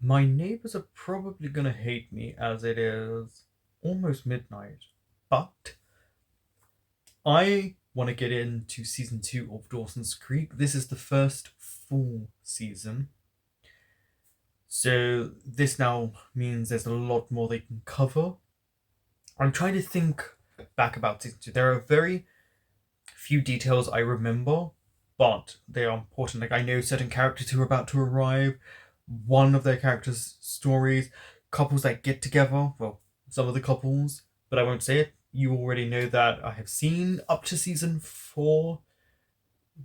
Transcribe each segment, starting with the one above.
My neighbors are probably gonna hate me as it is almost midnight, but I want to get into season 2 of Dawson's Creek. This is the first full season, so this now means there's a lot more they can cover. I'm trying to think back about season 2. There are very few details I remember, but they are important. Like, I know certain characters who are about to arrive, one of their characters' stories, couples that get together. Well, some of the couples, but I won't say it. You already know that I have seen up to season 4,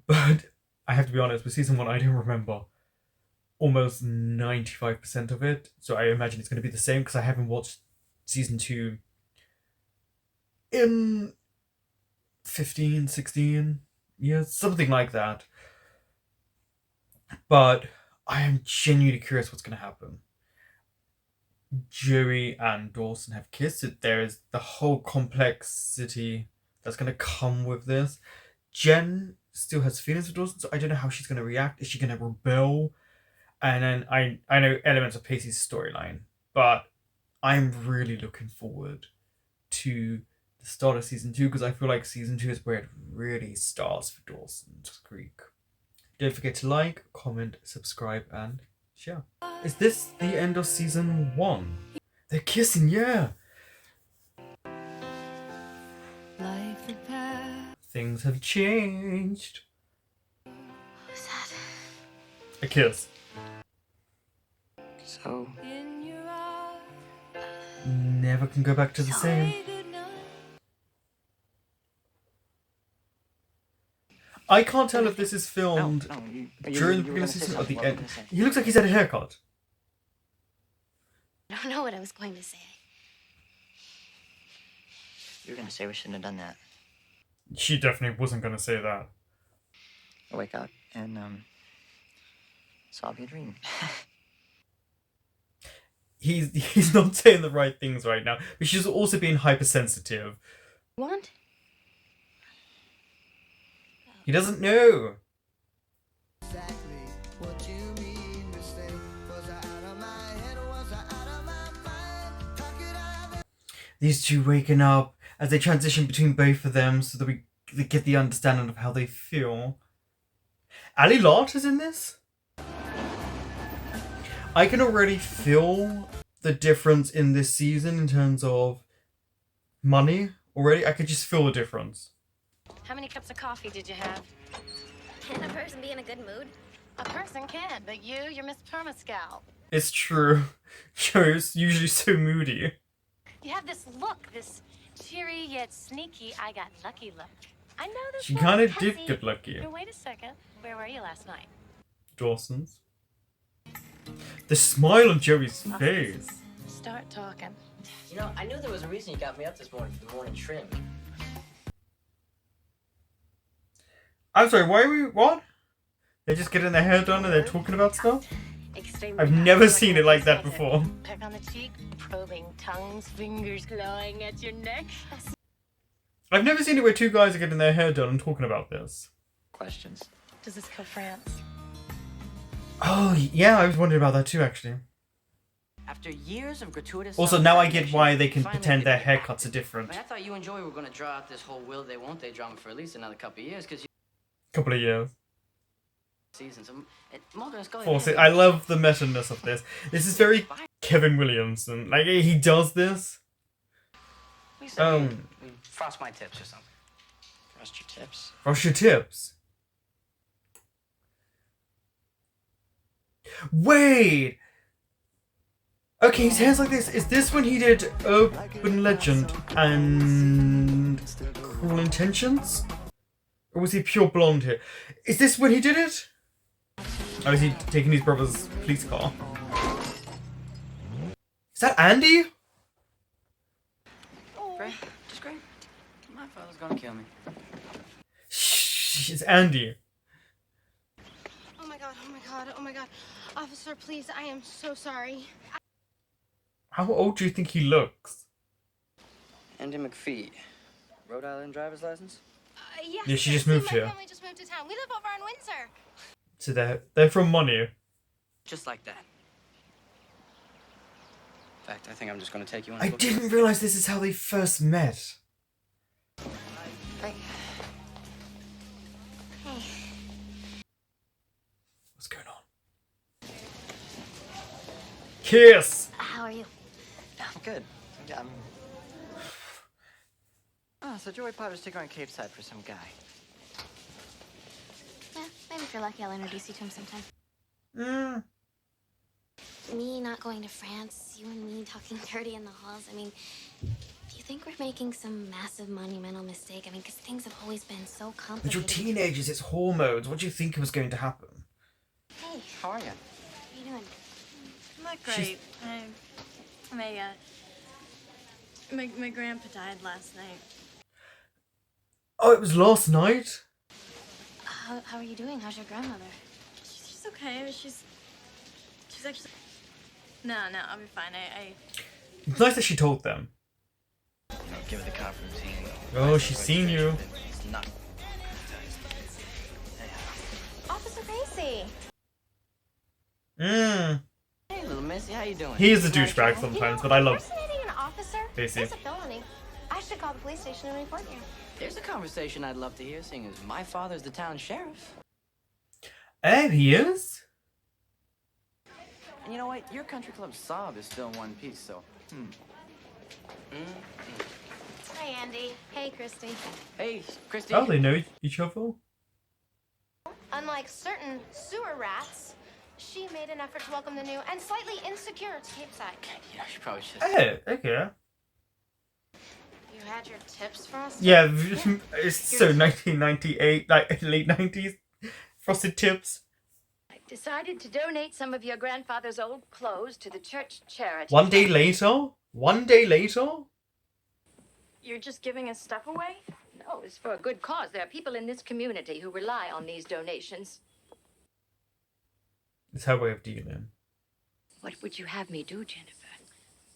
but I have to be honest, with season 1, I don't remember almost 95% of it. So I imagine it's going to be the same because I haven't watched season 2 in 15, 16 years, something like that. But I am genuinely curious what's going to happen. Joey and Dawson have kissed. There is the whole complexity that's going to come with this. Jen still has feelings for Dawson, so I don't know how she's going to react. Is she going to rebel? And then I know elements of Pacey's storyline, but I'm really looking forward to the start of season 2 because I feel like season 2 is where it really starts for Dawson's Creek. Don't forget to like, comment, subscribe, and share. Is this the end of season 1? They're kissing, yeah! Things have changed. Who's that? A kiss. So, Never can go back to the same. I can't tell if this is filmed during the beginning of the season or at the end. He looks like he's had a haircut. I don't know what I was going to say. you were gonna say we shouldn't have done that. She definitely wasn't going to say that. I wake up and, it's all be a dream. He's not saying the right things right now, but she's also being hypersensitive. Want? He doesn't know. These two waking up as they transition between both of them so that they get the understanding of how they feel. Ali Lott is in this? I can already feel the difference in this season in terms of money already. I could just feel the difference. How many cups of coffee did you have? Can a person be in a good mood? A person can, but you're Miss Permascal. It's true. Joe's usually so moody. You have this look, this cheery yet sneaky, I got lucky look. I know this. She little kind of did hussy. get lucky. Now, wait a second. Where were you last night? Dawson's. The smile on Joey's face. Start talking. You know, I knew there was a reason you got me up this morning for the morning trim. I'm sorry, why are we... What? They're just getting their hair done and they're talking about stuff? Extremely I've hot, never like seen a it like that magnet. before. Peck on the cheek, probing tongues, fingers clawing at your neck. I've never seen it where two guys are getting their hair done and talking about this. Questions. Does this kill France? Oh, yeah, I was wondering about that too, actually. After years of gratuitous... Also, now I get self-affirmation, why they can finally pretend their get me haircuts are different. I thought you and Joey were going to draw out this whole will they won't they drama for at least another couple of years, because you... Couple of years. Seasons. Mulder and Scully... Force it. I love the meta-ness of this. This is very Kevin Williamson. Like, he does this. We say we frost my tips or something. Trust your tips. Brush your tips. Wait! Okay, his hair's like this. Is this when he did Urban Legend and Cruel Intentions? Or was he pure blonde here? Is this when he did it? Or is he taking his brother's police car? Is that Andy? Great. Just great. My father's going to kill me. Shh, it's Andy. Oh my god, oh my god, oh my god. Officer, please, I am so sorry. How old do you think he looks? Andy McPhee. Rhode Island driver's license? Yes, Yeah, she yes, just moved my here. family just moved to town. We live over in Windsor. So they're from Money. Just like that. In fact, I think I'm just going to take you on. I didn't realize this is how they first met. Hey. Hey. What's going on? Kiss! How are you? I'm good. Yeah, Oh, so Joey Potter's taking on Cape Side for some guy. Yeah, maybe if you're lucky, I'll introduce you to him sometime. Mm. Me not going to France, you and me talking dirty in the halls. I mean, do you think we're making some massive monumental mistake? I mean, because things have always been so But complicated. you're teenagers, it's hormones. What do you think was going to happen? Hey, How are you? how are you doing? Not great. My grandpa died last night. Oh, it was last night? How are you doing? How's your grandmother? She's okay. She's actually. No, I'll be fine. It's nice that she told them. Give her the cop routine. Oh, she's seen you. It's not. Officer Pacey. Mm. Hey, little missy, how you doing? He is a douchebag sometimes, but I love Impersonating an officer? Pacey. It's a felony. I should call the police station and report you. There's a conversation I'd love to hear, seeing as my father's the town sheriff. Oh, he is? And you know what? Your country club sob is still in one piece, so. Hi, Andy. Hey, Christy. Hey, Christy. Oh, they know each other? Unlike certain sewer rats, she made an effort to welcome the new and slightly insecure to Cape Side. You know, she probably should. Oh, okay. You had your tips for us? Yeah, it's so 1998, like late 90s. Frosted Tips. I decided to donate some of your grandfather's old clothes to the church charity. One day later? You're just giving us stuff away? No, it's for a good cause. There are people in this community who rely on these donations. It's her way of dealing. What would you have me do, Jennifer?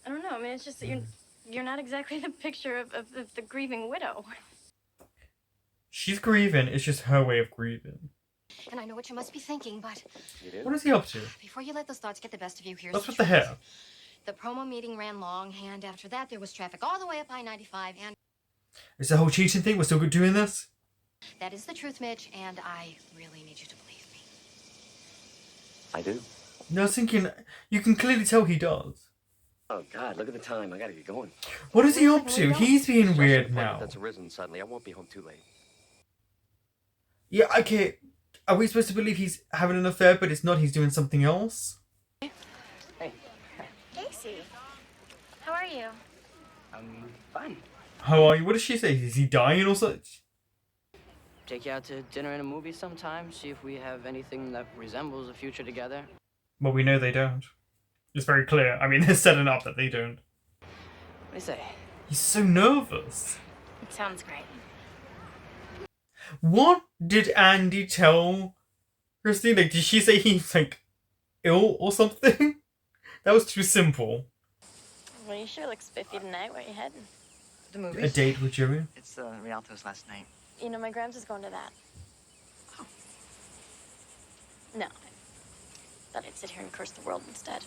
I don't know. I mean, it's just that you're not exactly the picture of the grieving widow. She's grieving, it's just her way of grieving. And I know what you must be thinking, but What is he up to? before you let those thoughts get the best of you, here's What's the with the truth. hair? The promo meeting ran long, and after that, there was traffic all the way up I-95, and Is the whole cheating thing? We're still good doing this? that is the truth, Mitch, and I really need you to believe me. I do. No, I was thinking, you can clearly tell he does. Oh God, look at the time. I gotta get going. What is he up to? He's being Special weird appointment now. That's arisen suddenly. I won't be home too late. Yeah, okay. Are we supposed to believe he's having an affair, but it's not, he's doing something else? Casey, how are you? I'm fine. How are you? What does she say? Is he dying or such? Take you out to dinner and a movie sometime, see if we have anything that resembles a future together. Well, we know they don't. It's very clear. I mean, they're setting up that they don't. What do you say? He's so nervous. It sounds great. What did Andy tell Christine? Like, did she say he's, like, ill or something? That was too simple. Well, you sure look spiffy tonight. Where you heading? The movie? A date with Joey? It's Rialto's last night. You know, my Gramps is going to that. Oh. No. Thought I'd sit here and curse the world instead.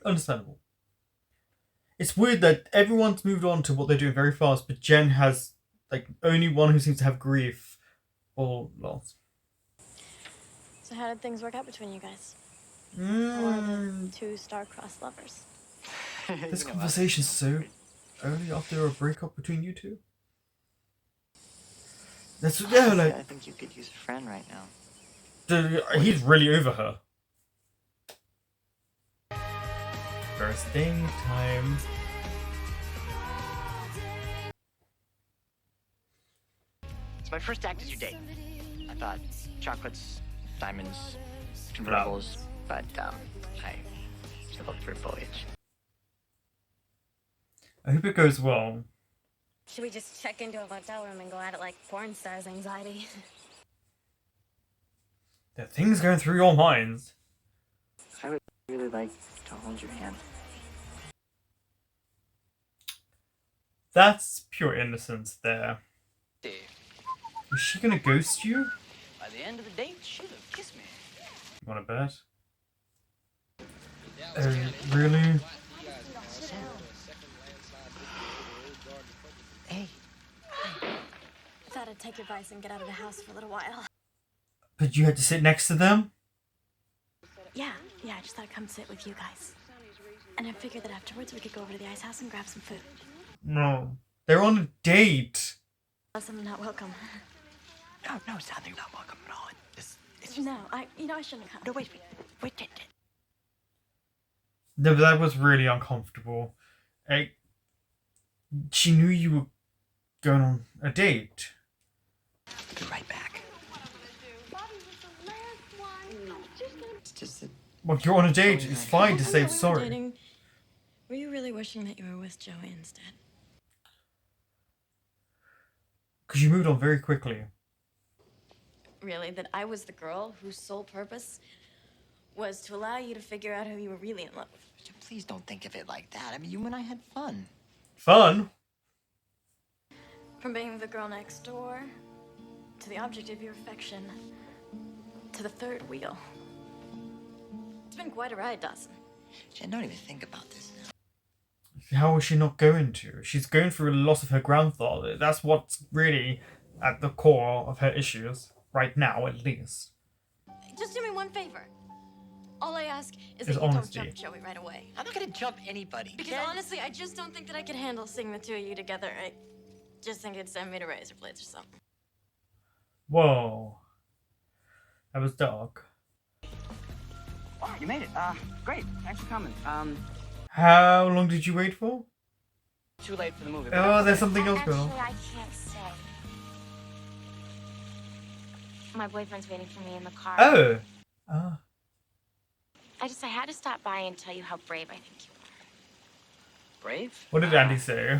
Understandable. It's weird that everyone's moved on to what they're doing very fast, but Jen has, like, only one who seems to have grief or loss. So how did things work out between you guys? Or Mm. the two star-crossed lovers? This conversation's so early after a breakup between you two. That's yeah, like I think you could use a friend right now. he's really over her. First date time. It's my first act as your date. I thought chocolates, diamonds, convertibles, but I still looked for foliage. I hope it goes well. Should we just check into a hotel room and go at it like porn stars anxiety? There are things going through your minds. I would really like to hold your hand. That's pure innocence there. Dave, Is she gonna ghost you? by the end of the date, she'll have kissed me. You wanna bet? Oh, really? take your advice and get out of the house for a little while. But you had to sit next to them? Yeah, I just thought I'd come sit with you guys. And I figured that afterwards we could go over to the ice house and grab some food. No. They're on a date. Unless I'm not welcome. No, Sally, you're not welcome at all. It's just... No, I shouldn't have come. No, wait. No, but that was really uncomfortable. She knew you were going on a date. Be right back. It's just that... Well, you're on a date. It's fine to say We were sorry. dating. Were you really wishing that you were with Joey instead? Because you moved on very quickly. Really? That I was the girl whose sole purpose was to allow you to figure out who you were really in love with? Please don't think of it like that. I mean, you and I had fun. Fun? From being the girl next door, to the object of your affection, to the third wheel. It's been quite a ride, Dawson. Jen, don't even think about this now. How is she not going to? She's going through the loss of her grandfather. That's what's really at the core of her issues. Right now, at least. Just do me one favor. All I ask is Is that you honesty. don't jump Joey right away. I'm not gonna jump anybody. Because honestly, I just don't think that I could handle seeing the two of you together. I just think it'd send me to razor blades or something. Whoa. That was dark. Oh, you made it. Great. Thanks for coming. How long did you wait for? Too late for the movie. Oh, there's something else, Actually, girl. I can't say. My boyfriend's waiting for me in the car. Oh. I had to stop by and tell you how brave I think you are. Brave? What did Andy say?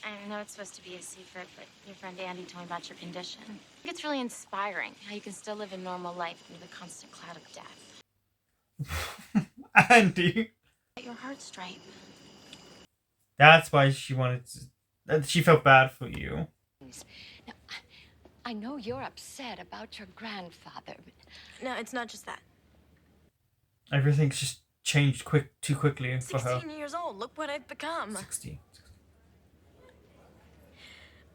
I know it's supposed to be a secret, but your friend Andy told me about your condition. I think it's really inspiring how you can still live a normal life under the constant cloud of death. Andy. Get your heart straight. That's why she wanted to... She felt bad for you. Now, I know you're upset about your grandfather, but No, it's not just that. Everything's just changed too quickly for her. 16 years old. Look what I've become. 60.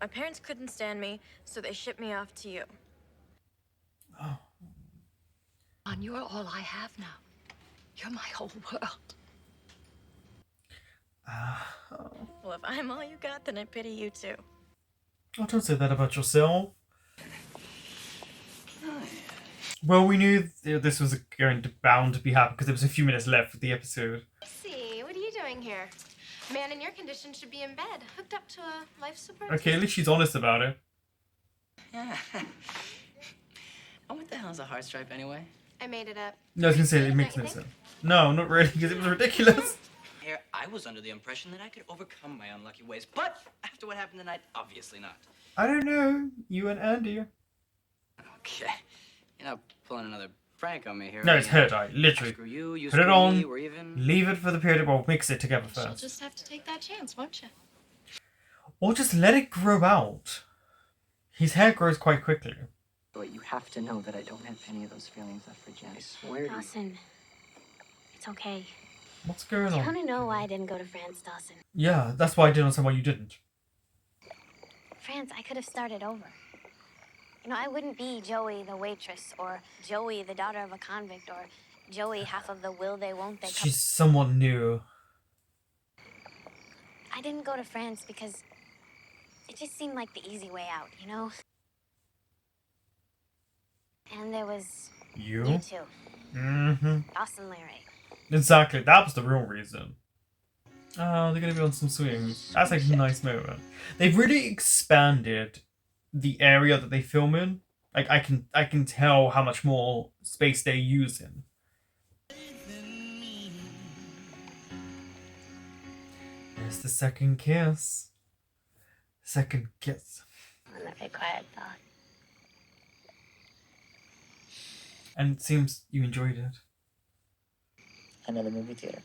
My parents couldn't stand me, so they shipped me off to you. Oh. John, you're all I have now. You're my whole world. Well, if I'm all you got, then I pity you too. Oh, don't say that about yourself. Well, we knew this was bound to be happening because there was a few minutes left of the episode. See, what are you doing here? Man in your condition should be in bed, hooked up to a life support. Okay, at least she's honest about it. Yeah. And what the hell's a heart stripe anyway? I made it up. No, I was gonna say it makes no sense. No, not really, because it was ridiculous. Here, I was under the impression that I could overcome my unlucky ways, but after what happened tonight, obviously not. I don't know. You and Andy. Okay. You're not pulling another prank on me here. No, are it's you? her die. Literally. Screw you, you Put it screw on. me, we're even. Leave it for the period. Well, mix it together You'll first. just have to take that chance, won't you? Or just let it grow out. His hair grows quite quickly. But you have to know that I don't have any of those feelings left for Jen. I swear to you. Dawson, it's okay. What's going You on? want to know why I didn't go to France, Dawson? Yeah, that's why I didn't understand why you didn't. France, I could have started over. You know, I wouldn't be Joey the waitress, or Joey the daughter of a convict, or Joey half of the will they won't they. She's someone new. I didn't go to France because it just seemed like the easy way out, you know? And there was you too. Mm-hmm. Dawson Larry. Exactly, that was the real reason. Oh, they're gonna be on some swings. That's like a nice moment. They've really expanded the area that they film in. Like I can tell how much more space they're using. There's the second kiss. Second kiss. I'm not very quiet, though. And it seems you enjoyed it. Another movie theater.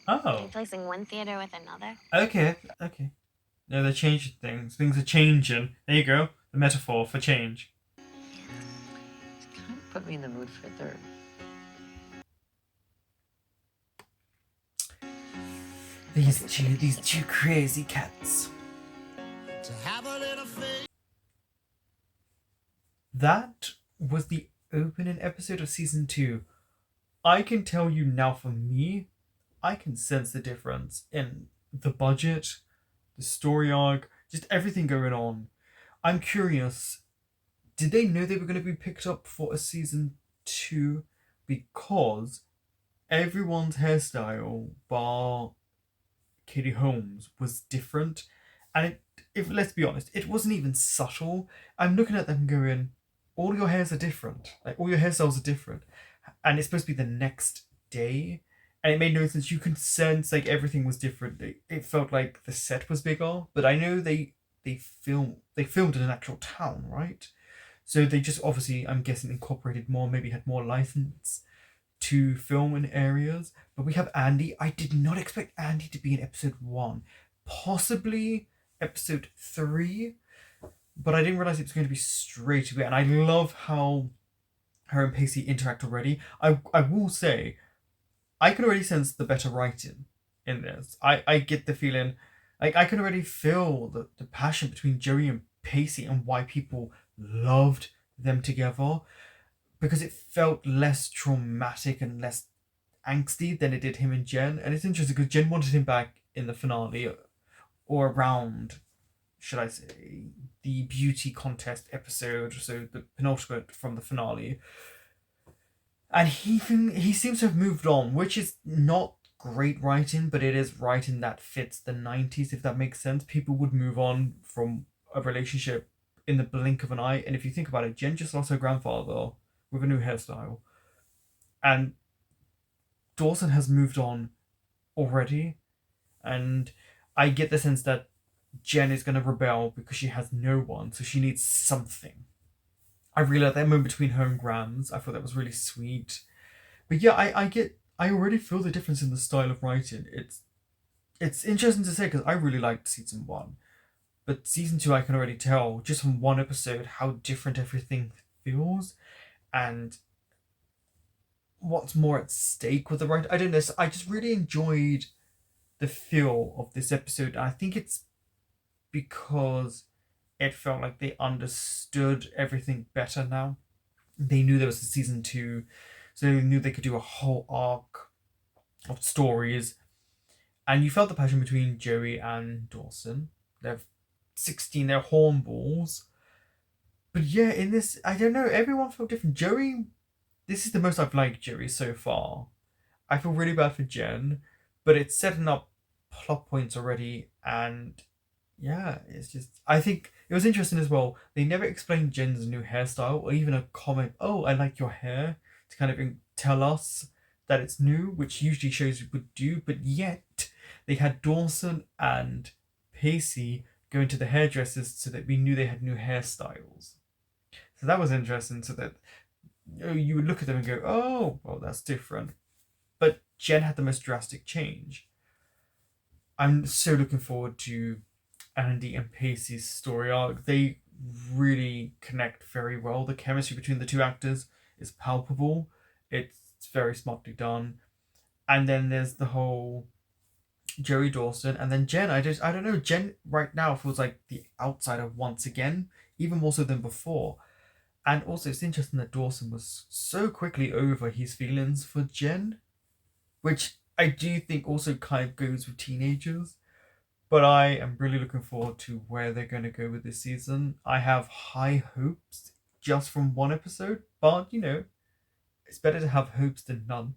Oh. Replacing one theater with another? Okay. No, they're changing things. Things are changing. There you go. The metaphor for change. It's kind of put me in the mood for a third. These two crazy cats. That was the opening episode of season 2. I can tell you now, for me, I can sense the difference in the budget, the story arc, just everything going on. I'm curious, did they know they were going to be picked up for a season 2? Because everyone's hairstyle, bar Katie Holmes, was different. And if let's be honest, it wasn't even subtle. I'm looking at them going, all your hairs are different. Like, all your hairstyles are different. And it's supposed to be the next day. And it made no sense. You could sense like everything was different. It felt like the set was bigger. But I know they filmed in an actual town, right? So they just obviously, I'm guessing, incorporated more, maybe had more license to film in areas. But we have Andy. I did not expect Andy to be in episode 1. Possibly episode 3. But I didn't realize it was going to be straight away. And I love how her and Pacey interact already. I will say, I can already sense the better writing in this. I get the feeling, like, I can already feel the passion between Joey and Pacey and why people loved them together, because it felt less traumatic and less angsty than it did him and Jen. And it's interesting because Jen wanted him back in the finale, or around, should I say, the beauty contest episode, so the penultimate from the finale. And he seems to have moved on, which is not great writing, but it is writing that fits the 90s, if that makes sense. People would move on from a relationship in the blink of an eye. And if you think about it, Jen just lost her grandfather with a new hairstyle. And Dawson has moved on already. And I get the sense that Jen is going to rebel because she has no one, so she needs something. I really like that moment between her and Grams. I thought that was really sweet. But yeah, I already feel the difference in the style of writing. It's interesting to say because I really liked season 1. But season 2, I can already tell, just from one episode, how different everything feels. And what's more at stake with the writing. I don't know. I just really enjoyed the feel of this episode. I think it's because it felt like they understood everything better now. They knew there was a season 2, so they knew they could do a whole arc of stories. And you felt the passion between Joey and Dawson. They're 16, they're hornballs. But yeah, in this, I don't know, everyone felt different. Joey, this is the most I've liked Joey so far. I feel really bad for Jen, but it's setting up plot points already, and yeah, it's just, I think it was interesting as well. They never explained Jen's new hairstyle, or even a comment, oh, I like your hair, to kind of tell us that it's new, which usually shows would do. But yet they had Dawson and Pacey going to the hairdressers so that we knew they had new hairstyles. So that was interesting, so that you would look at them and go, oh, well, that's different. But Jen had the most drastic change. I'm so looking forward to Andy and Pacey's story arc. They really connect very well. The chemistry between the two actors is palpable. It's very smartly done. And then there's the whole Joey Dawson, and then Jen. I don't know. Jen right now feels like the outsider once again, even more so than before. And also, it's interesting that Dawson was so quickly over his feelings for Jen, which I do think also kind of goes with teenagers. But I am really looking forward to where they're going to go with this season. I have high hopes just from one episode, but you know, it's better to have hopes than none.